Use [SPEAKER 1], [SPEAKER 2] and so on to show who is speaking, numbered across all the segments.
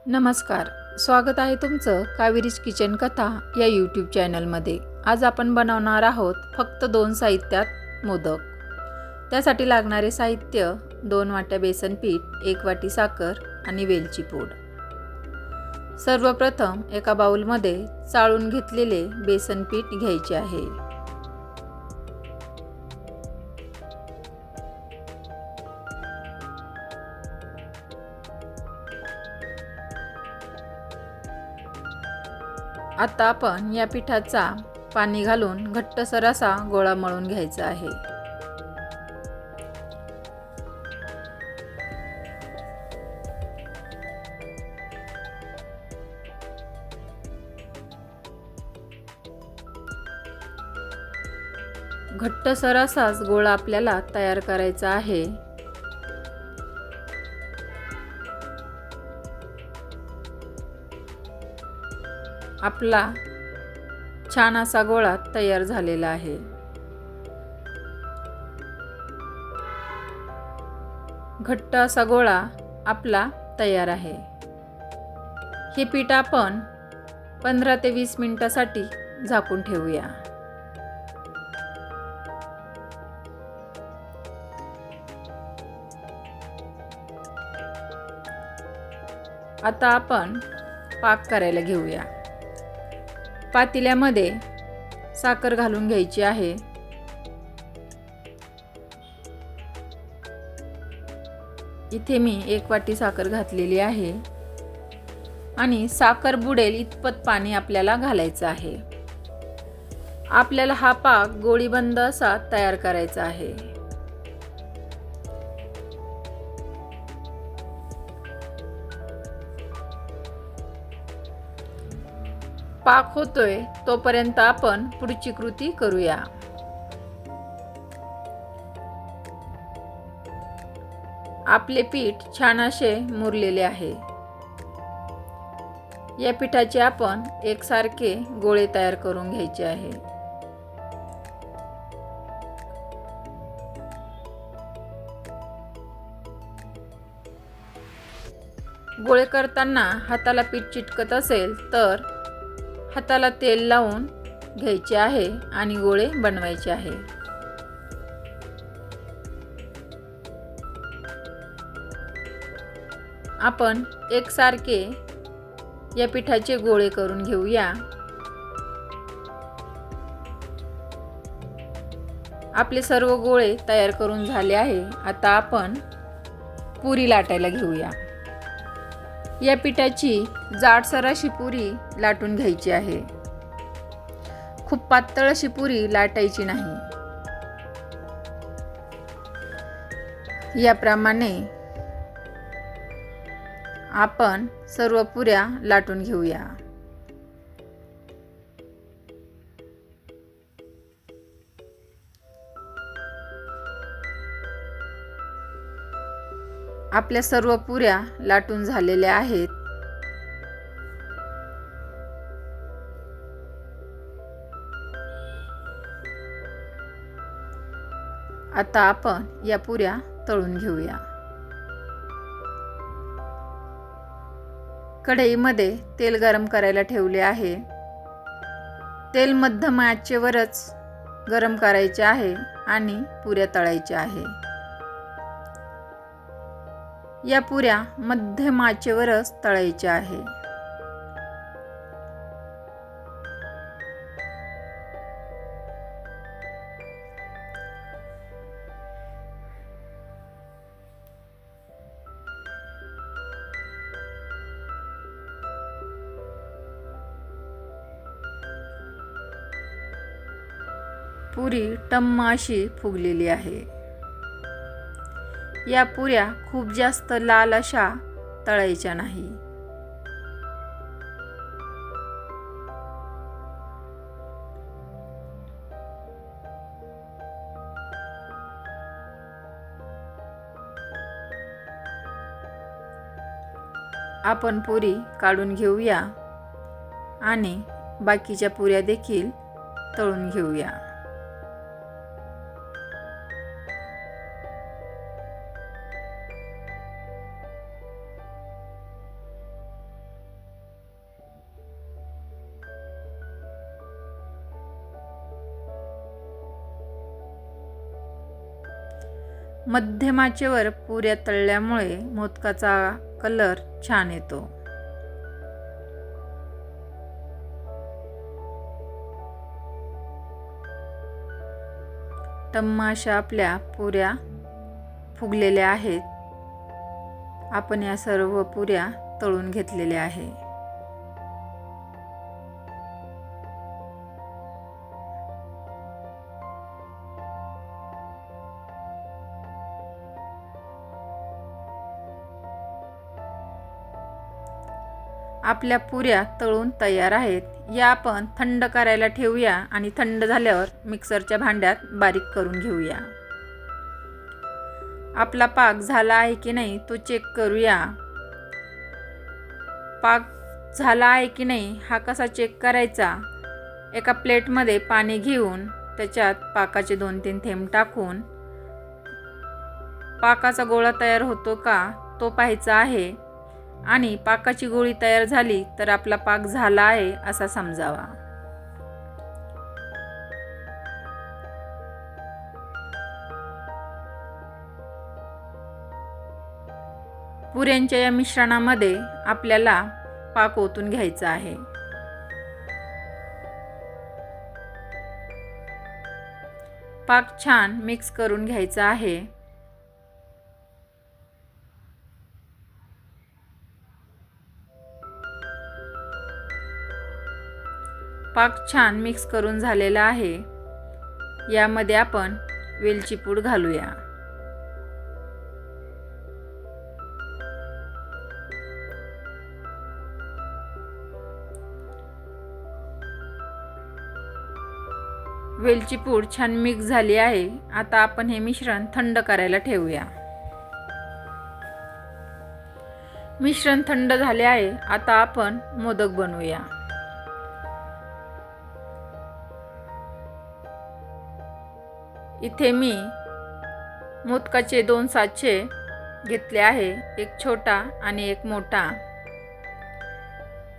[SPEAKER 1] नमस्कार. स्वागत आहे तुमचं कावेरीज किचन कथा या यूट्यूब चॅनलमध्ये. आज आपण बनवणार आहोत फक्त 2 साहित्यात मोदक. त्यासाठी लागणारे साहित्य 2 वाट्या बेसन पीठ, 1 वाटी साखर आणि वेलची पूड. सर्वप्रथम एका बाउलमध्ये चाळून घेतलेले बेसन पीठ घ्यायचे आहे. आता आपण या पिठाचा पाणी घालून घट्टसर असा गोळा मळून घ्यायचा आहे. घट्टसर असाच गोळा आपल्याला तयार करायचा आहे. आपला छान असा गोळा तयार झालेला आहे. घट्ट असा गोळा आपला तयार आहे. हे पीठ आपण 15 ते 20 मिनिटांसाठी झाकून ठेवूया. आता आपण पाक करायला घेऊया. पातेल्यामध्ये साखर घालून घ्यायची आहे. इथे मी 1 वाटी साखर घातलेली आहे आणि साखर बुडेल इतपत पाणी आपल्याला घालायचं आहे. आपल्याला हा पाक गोळीबंद असा तयार करायचा आहे. पाक होतोय तोपर्यंत आपण पुढची कृती करूया. आपले पीठ छान असे मुरलेले आहे. या पिठाचे आपण एकसारखे गोळे तयार करून घ्यायचे आहे. गोळे करताना हाताला पीठ चिटकत असेल तर हाताला तेल लावून घ्यायचे आहे आणि गोळे बनवायचे आहे. आपण एकसारखे या पिठाचे गोळे करून घेऊया. आपले सर्व गोळे तयार करून झाले आहे. आता आपण पुरी लाटायला घेऊया. या पिठाची जाडसर अशी पुरी लाटून घ्यायची आहे. खूप पातळ अशी पुरी लाटायची नाही. याप्रमाणे आपण सर्व पुऱ्या लाटून घेऊया. आपल्या सर्व पुऱ्या लाटून झालेल्या आहेत. आता आपण या पुऱ्या तळून घेऊया. कढईमध्ये तेल गरम करायला ठेवले आहे. तेल मध्यम आचेवरच गरम करायचे आहे आणि पुऱ्या तळायच्या आहे. या पुऱ्या मध्यम आचेवरच तळायच्या आहे. पुरी टम्म अशी फुगलेली आहे. या पुऱ्या खूप जास्त लाल अशा तळायच्या नाही. आपण पुरी काढून घेऊया आणि बाकीच्या पुऱ्या देखील तळून घेऊया. मध्यम आचेवर पुऱ्या तळल्यामुळे मोदकाचा कलर छान येतो. टम्म अशा आपल्या पुऱ्या फुगलेल्या आहेत. आपण या सर्व पुऱ्या तळून घेतलेल्या आहे. आपल्या पुऱ्या तळून तयार आहेत. या आपण थंड करायला ठेवूया आणि थंड झाल्यावर मिक्सरच्या भांड्यात बारीक करून घेऊया. आपला पाक झाला आहे की नाही तो चेक करूया. पाक झाला आहे की नाही हा कसा चेक करायचा. एका प्लेटमध्ये पाणी घेऊन त्याच्यात पाकाचे 2-3 थेंब टाकून पाकाचा गोळा तयार होतो का तो पाहायचा आहे. आणि पाकाची गोळी तयार झाली तर आपला पाक झाला आहे असा समजावा. पुऱ्यांच्या या मिश्रणामध्ये आपल्याला पाक ओतून घ्यायचा आहे. पाक छान मिक्स करून घ्यायचा आहे. पाक छान मिक्स करून झालेला आहे. यामध्ये आपण वेलची पूड घालूया. वेलची पूड छान मिक्स झाली आहे. आता आपण हे मिश्रण थंड करायला ठेवूया. मिश्रण थंड झाले आहे. आता आपण मोदक बनवूया. इथे मी मोदकाचे 2 साचे घेतले आहे. एक छोटा आणि एक मोठा.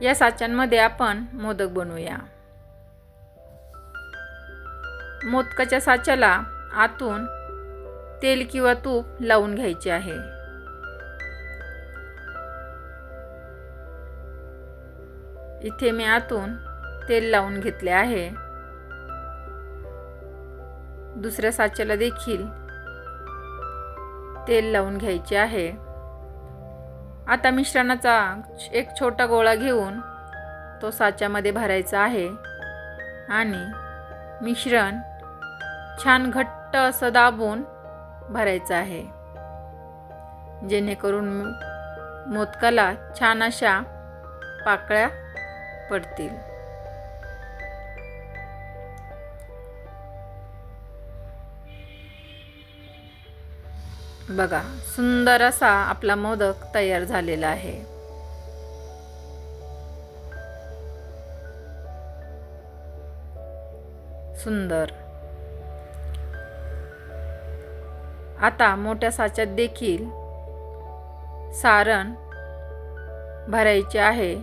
[SPEAKER 1] या साच्यांमध्ये आपण मोदक बनवूया. मोदकाच्या साच्याला आतून तेल किंवा तूप लावून घ्यायचे आहे. इथे मी आतून तेल लावून घेतले आहे. दुसऱ्या साच्याला देखील तेल लावून घ्यायचे आहे. आता मिश्रणाचा एक छोटा गोळा घेऊन तो साच्यामध्ये भरायचा आहे आणि मिश्रण छान घट्ट असं दाबून भरायचं आहे, जेणेकरून मोदकाला छान अशा पाकळ्या पडतील. बघा, सुंदर असा आपला मोदक तयार झालेला आहे. सुंदर. आता मोठ्या साच्यात देखील सारण भरायचे आहे.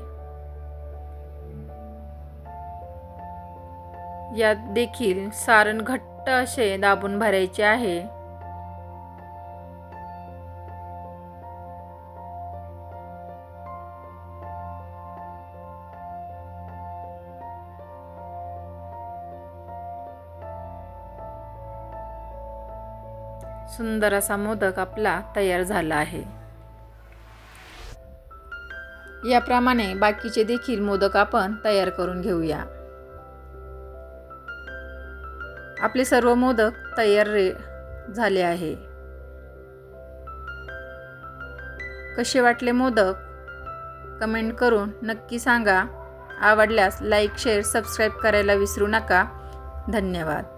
[SPEAKER 1] यात देखील सारण घट्ट असे दाबून भरायचे आहे. सुंदर असा मोदक आपला तयार झाला आहे. याप्रमाणे बाकीचे देखील मोदक आपण तयार करून घेऊया. आपले सर्व मोदक तयार झाले आहे. कसे वाटले मोदक कमेंट करून नक्की सांगा. आवडल्यास लाईक, शेअर, सबस्क्राईब करायला विसरू नका. धन्यवाद.